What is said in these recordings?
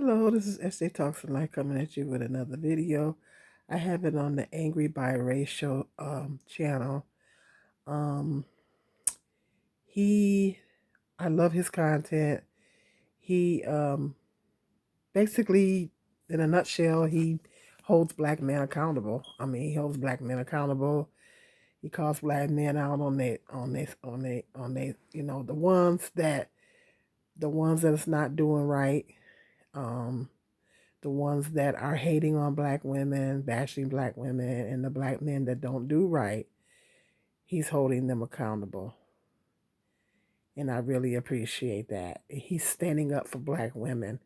Hello, this is SJ Talks and Life coming at you with another video. I have it on the Angry Biracial channel. Um, he, I love his content. He basically, in a nutshell, he holds black men accountable. He holds black men accountable. He calls black men out on they, the ones that is not doing right. Um, the ones that are hating on black women, bashing black women, and the black men that don't do right, he's holding them accountable. And I really appreciate that. He's standing up for black women.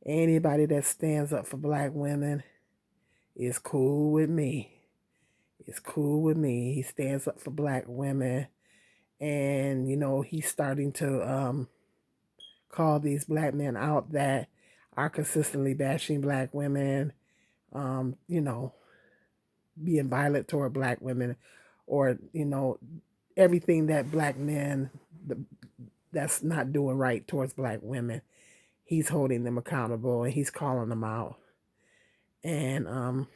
Anybody that stands up for black women is cool with me. It's cool with me. He stands up for black women. And, he's starting to call these black men out that are consistently bashing black women, um, you know, being violent toward black women, or everything that black men that's not doing right towards black women, he's holding them accountable and he's calling them out. And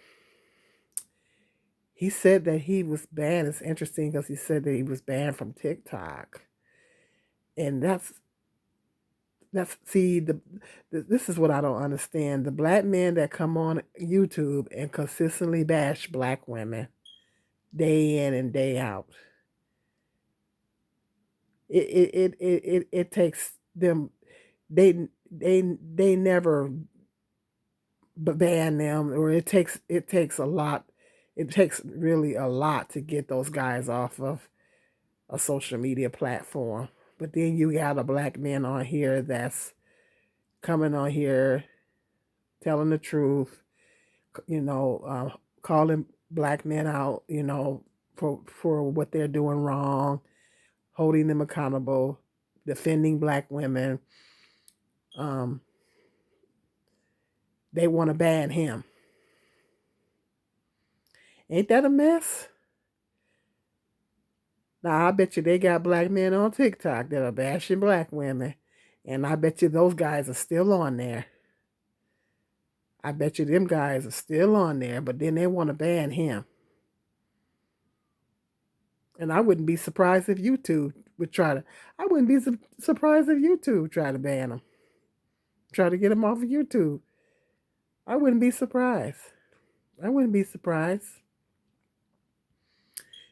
he said that he was banned. It's interesting because he said that he was banned from TikTok, and that's see this is what I don't understand. The black men that come on YouTube and consistently bash black women day in and day out, it takes them, they never ban them, or it takes a lot. It takes really a lot to get those guys off of a social media platform. But then you got a black man on here that's coming on here telling the truth, calling black men out, for what they're doing wrong, holding them accountable, defending black women. Um, they want to ban him. Ain't that a mess? Now, I bet you they got black men on TikTok that are bashing black women, and I bet you those guys are still on there. I bet you them guys are still on there, but then they want to ban him. And I wouldn't be surprised if YouTube would I wouldn't be surprised if YouTube tried to ban him. Try to get him off of YouTube. I wouldn't be surprised. I wouldn't be surprised.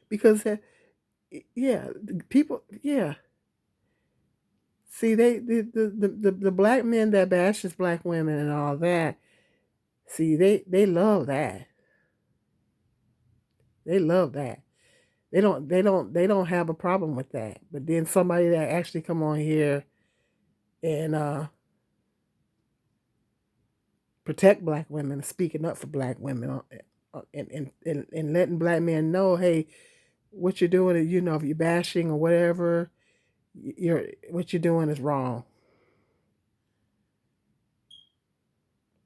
Because, yeah, people, yeah. See, the black men that bashes black women and all that, see, they love that. They love that. They don't have a problem with that. But then somebody that actually come on here and protect black women, speaking up for black women, and letting black men know, hey, what you're doing, if you're bashing or whatever, what you're doing is wrong.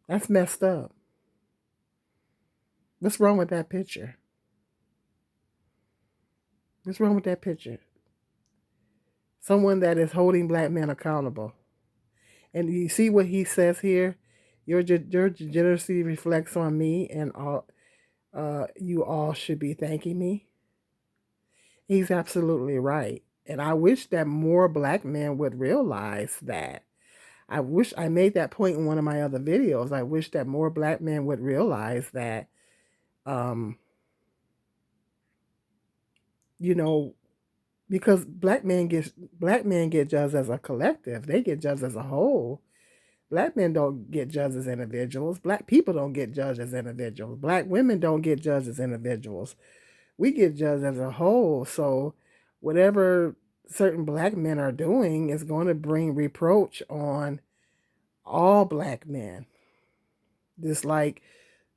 That's messed up. What's wrong with that picture? What's wrong with that picture? Someone that is holding black men accountable. And you see what he says here? Your degeneracy reflects on me, and you all should be thanking me. He's absolutely right. And I wish that more black men would realize that. I wish I made that point in one of my other videos. I wish that more black men would realize that, you know, because black men get judged as a collective. They get judged as a whole. Black men don't get judged as individuals. Black people don't get judged as individuals. Black women don't get judged as individuals. We get judged as a whole. So whatever certain black men are doing is going to bring reproach on all black men. Just like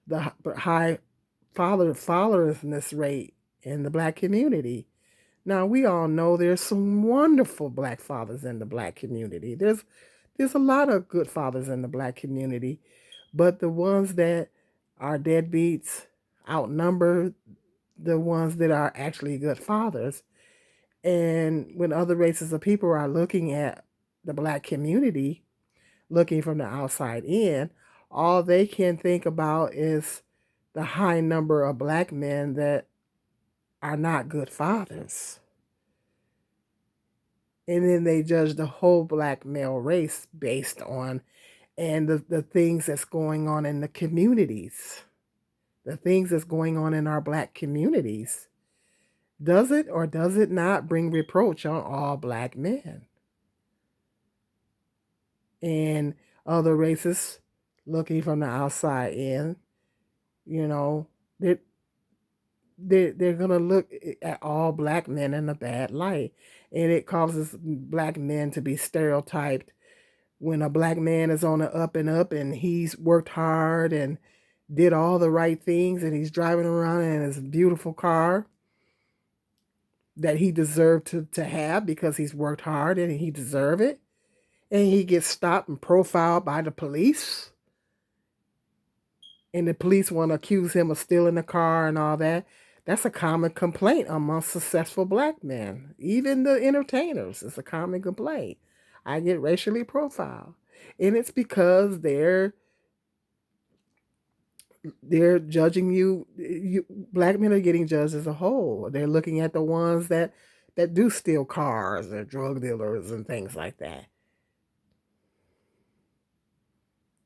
the high fatherlessness rate in the black community. Now, we all know there's some wonderful black fathers in the black community. There's a lot of good fathers in the black community, but the ones that are deadbeats outnumber the ones that are actually good fathers. And when other races of people are looking at the black community, looking from the outside in, all they can think about is the high number of black men that are not good fathers. And then they judge the whole black male race based on and the things that's going on in the communities, the things that's going on in our black communities. Does it or does it not bring reproach on all black men? And other races looking from the outside in, you know, they're, they're going to look at all black men in a bad light. And it causes black men to be stereotyped when a black man is on the up and up and he's worked hard and did all the right things and he's driving around in his beautiful car that he deserved to have because he's worked hard and he deserved it. And he gets stopped and profiled by the police. And the police want to accuse him of stealing the car and all that. That's a common complaint amongst successful black men. Even the entertainers, it's a common complaint. I get racially profiled. And it's because they're judging you. Black men are getting judged as a whole. They're looking at the ones that do steal cars or drug dealers and things like that.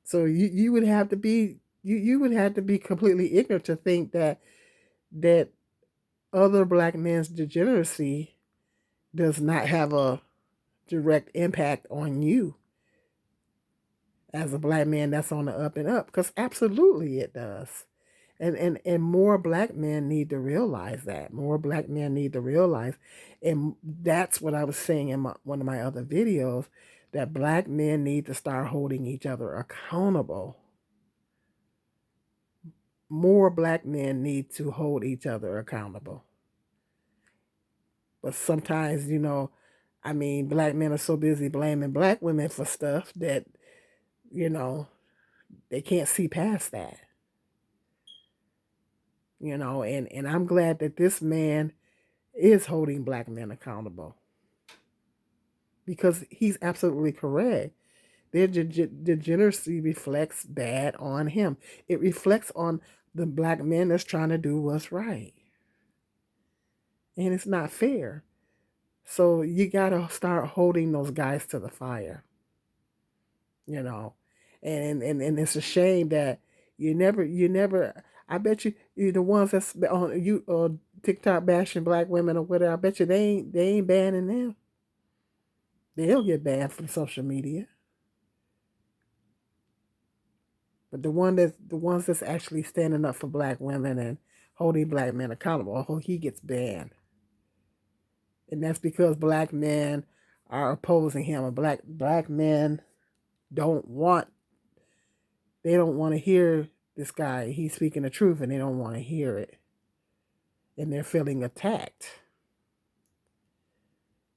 So you would have to be you would have to be completely ignorant to think that other black men's degeneracy does not have a direct impact on you as a black man that's on the up and up, because absolutely it does. And more black men need to realize that. More black men need to realize, and that's what I was saying in one of my other videos, that black men need to start holding each other accountable. More black men need to hold each other accountable. But sometimes, black men are so busy blaming black women for stuff that, you know, they can't see past that. And I'm glad that this man is holding black men accountable, because he's absolutely correct. Their degeneracy reflects bad on him. It reflects on the black men that's trying to do what's right. And it's not fair. So you got to start holding those guys to the fire, you know. And it's a shame that you never, I bet you the ones that's on TikTok bashing black women or whatever, I bet you they ain't banning them. They'll get banned from social media. But the ones that's actually standing up for black women and holding black men accountable, he gets banned. And that's because black men are opposing him. And black men don't want to hear this guy. He's speaking the truth, and they don't want to hear it. And they're feeling attacked.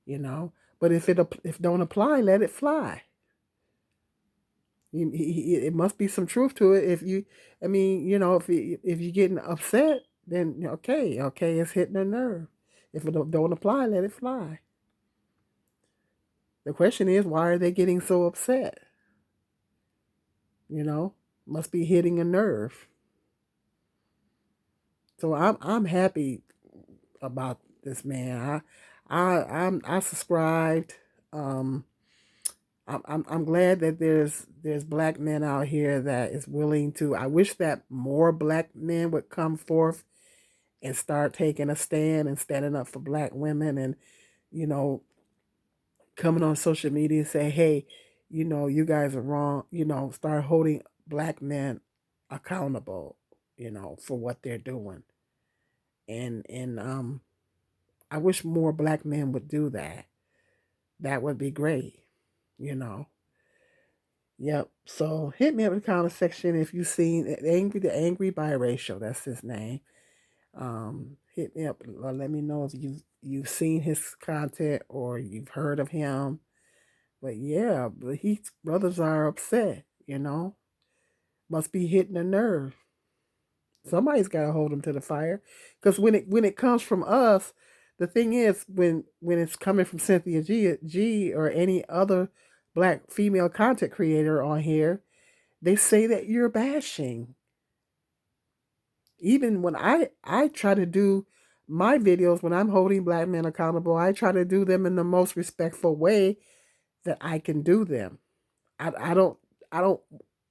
But if it don't apply, let it fly. It must be some truth to it. If you're getting upset, then okay, it's hitting a nerve. If it don't apply, let it fly. The question is, why are they getting so upset? Must be hitting a nerve. So I'm happy about this man. I subscribed. I'm glad that there's black men out here that is willing to. I wish that more black men would come forth and start taking a stand and standing up for black women, and coming on social media and say, hey, you guys are wrong. Start holding black men accountable, for what they're doing. And I wish more black men would do that. That would be great, Yep. So hit me up in the comment section if you've seen the angry biracial. That's his name. Hit me up. Let me know if you've seen his content or you've heard of him. But yeah, brothers are upset. Must be hitting a nerve. Somebody's got to hold them to the fire, because when it comes from us, the thing is when it's coming from Cynthia G or any other black female content creator on here, they say that you're bashing. Even when I try to do my videos, when I'm holding black men accountable, I try to do them in the most respectful way that I can do them. I don't I don't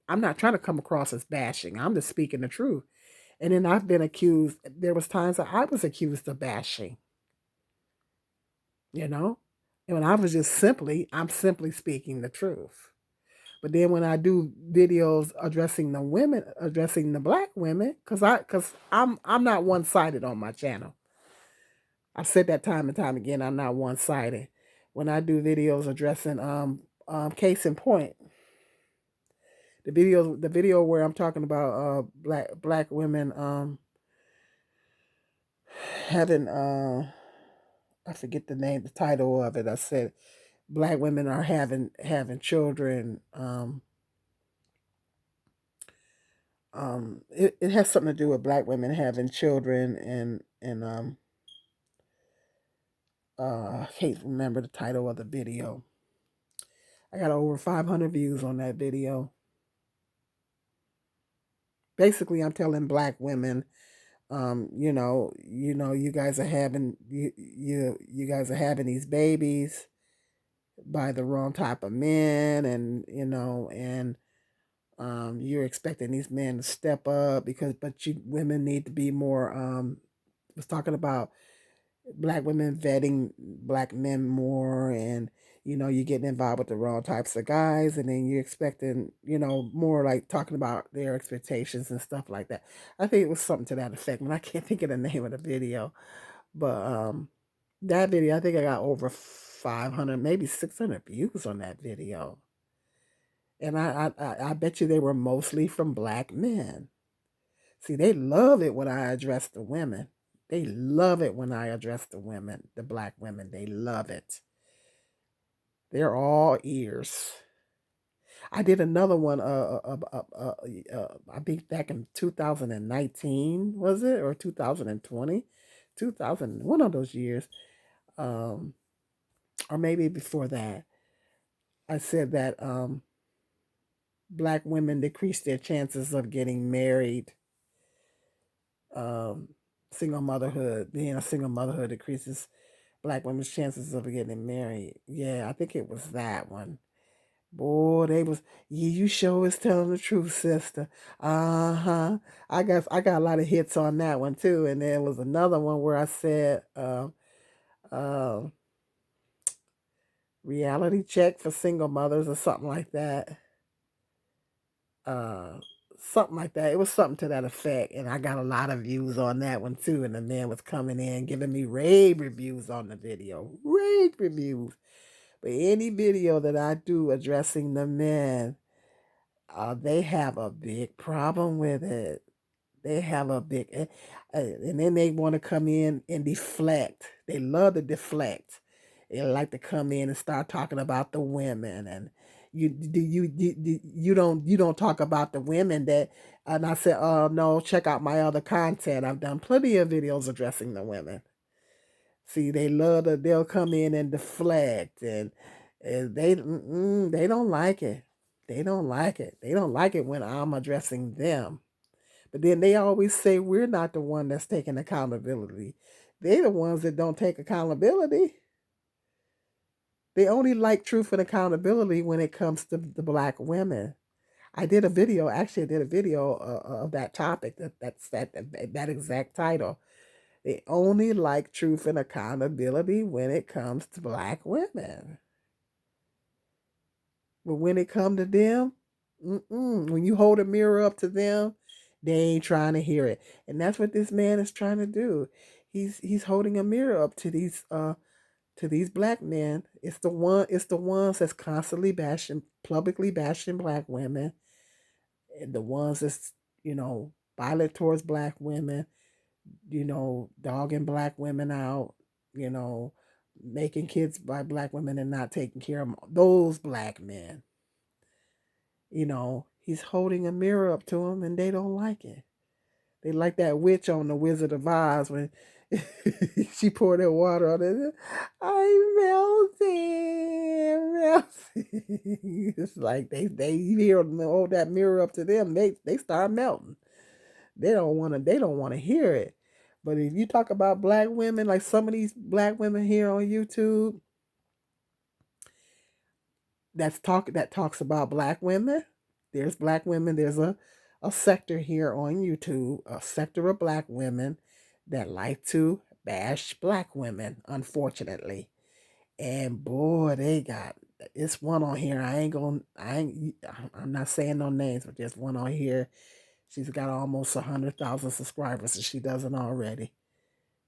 I'm not trying to come across as bashing. I'm just speaking the truth. And then I've been accused. There was times that I was accused of bashing, you know, and when I was I'm simply speaking the truth. But then when I do videos addressing the women, addressing the black women, because I'm not one sided on my channel. I've said that time and time again. I'm not one sided. When I do videos addressing case in point, the video where I'm talking about black women having I forget the title of it. I said black women are having children. It has something to do with black women having children, and I can't remember the title of the video. I got over 500 views on that video. Basically, I'm telling black women, you guys are having you guys are having these babies by the wrong type of men, and you're expecting these men to step up but you women need to be more. Was talking about black women vetting black men more, and you're getting involved with the wrong types of guys, and then you're expecting more, like talking about their expectations and stuff like that. I think it was something to that effect, and I can't think of the name of the video, but that video, I think I got over 500, maybe 600 views on that video, and I bet you they were mostly from black men. See, they love it when I address the women. They love it when I address the women, the black women. They love it. They're all ears. I did another one. I think back in 2019, was it, or 2020, 2000, one of those years, or maybe before that. I said that black women decrease their chances of getting married. Um, being a single motherhood decreases black women's chances of getting married. Yeah, I think it was that one. Boy, they was, yeah, you sure is telling the truth, sister. Uh-huh. I got a lot of hits on that one too. And there was another one where I said uh reality check for single mothers or something like that. Uh Something like that. It was something to that effect. And I got a lot of views on that one too. And the man was coming in giving me rave reviews on the video. Rave reviews. But any video that I do addressing the men, they have a big problem with it. They have a big, and then they want to come in and deflect. They love to deflect. They like to come in and start talking about the women, and you don't talk about the women that. And I said, oh no, check out my other content. I've done plenty of videos addressing the women. See, they'll come in and deflect, and they don't like it. They don't like it. They don't like it when I'm addressing them. But then they always say we're not the one that's taking accountability. They're the ones that don't take accountability. They only like truth and accountability when it comes to the black women. I did a video of that topic, that exact title. They only like truth and accountability when it comes to black women. But when it come to them, when you hold a mirror up to them, they ain't trying to hear it. And that's what this man is trying to do. He's holding a mirror up to these black men. It's the ones that's constantly publicly bashing black women, and the ones that's, violent towards black women, dogging black women out, you know, making kids by black women and not taking care of them. Those black men, he's holding a mirror up to them and they don't like it. They like that witch on the Wizard of Oz when she poured that water on it. I'm melting, It's like they you hear them hold that mirror up to them, they start melting. They don't want to hear it. But if you talk about black women, like some of these black women here on YouTube, that talks about black women. There's black women. There's a sector here on YouTube, a sector of black women that like to bash black women, unfortunately. And boy, they got it's one on here. I'm not saying no names, but there's one on here. She's got almost 100,000 subscribers, and she doesn't already.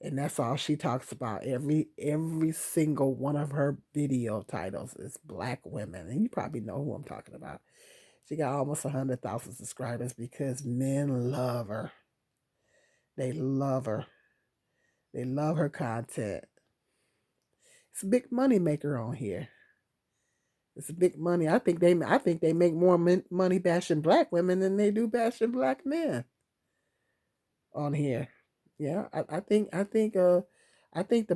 And that's all she talks about. Every single one of her video titles is black women, and you probably know who I'm talking about. She got almost 100,000 subscribers because men love her. They love her. They love her content. It's a big money maker on here. It's a big money. I think they make more money bashing black women than they do bashing black men on here. Yeah, I think the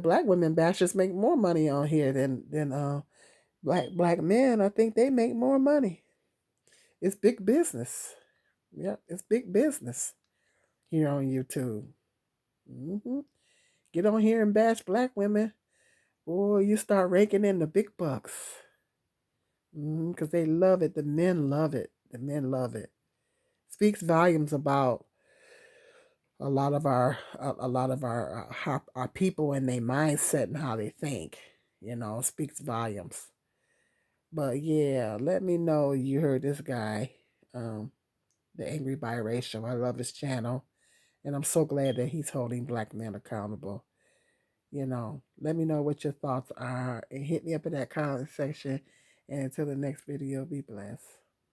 black women bashers make more money on here than black men. I think they make more money. It's big business. Yeah, it's big business here on YouTube. hmm Get on here and bash black women, boy, you start raking in the big bucks. Because they love it. The men love it. The men love it. Speaks volumes about our people and their mindset and how they think. Speaks volumes. But yeah, let me know you heard this guy, um, the Angry Biracial. I love his channel, and I'm so glad that he's holding black men accountable. Let me know what your thoughts are and hit me up in that comment section. And until the next video, be blessed.